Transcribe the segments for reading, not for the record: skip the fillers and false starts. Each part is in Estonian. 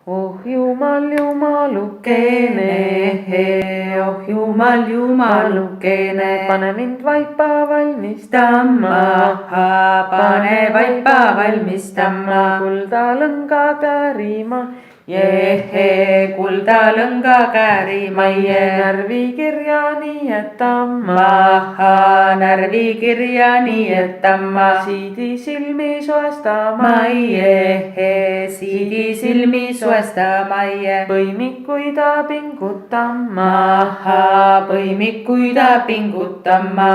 Oh Jumal, Jumalukene, Oh Jumal, Jumalukene, pane mind vaipa valmistama, pane vaipa valmistama, kulda lõnga käärima, kulda lõnga käärimaie, närvikirja niietama, närvikirja niietama, siidi silmi soestama, siidi silmi soestamaie, põimikuida pingutama, põimikuida pingutama.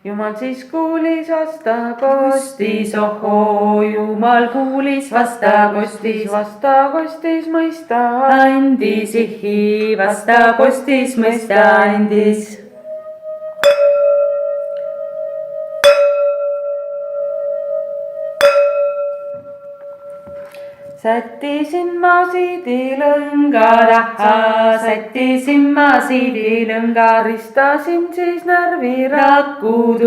Jumal siis kuulis vasta Kostis, ohoo, Jumal kuulis vasta kostis, vastakostis mõista andis ihi, vasta kostis mõista andis. sättisin ma siidi lõnga taha, sättisin ma siidi lõnga, ristasin siis närvirakku,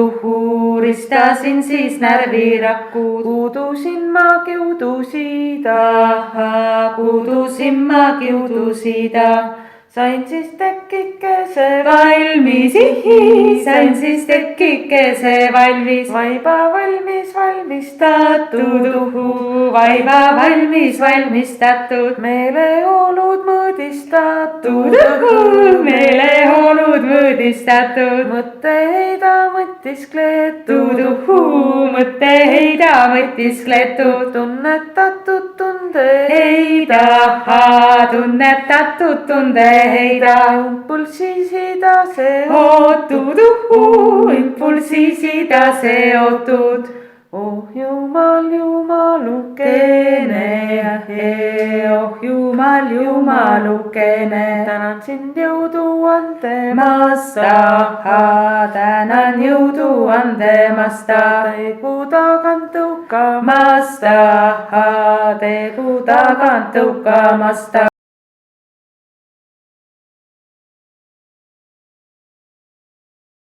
ristasin siis närvirakku, kuudusin ma kiudusida, kuudusin ma kiudusida, sain siis tekkikese valmis, sain siis tekkikese valmis, vaiba valmis valmistatud, vaiba valmis valmistatud, meeleolud mõõdistatud, meeleolud mõõdistatud, mõtteheida mõtiskletud, mõtteheida mõtiskletud, tunnetatud tundeheida, tunnetatud tundeheida, impulsisida ootud, impulsisida seotud. Oh Jumal, Jumalukene, Oh Jumal, Jumalukene, tänan sind jõudu andemast, tänan jõudu andemast, tegu tagant tõukamast, tegu tagant tõukamast.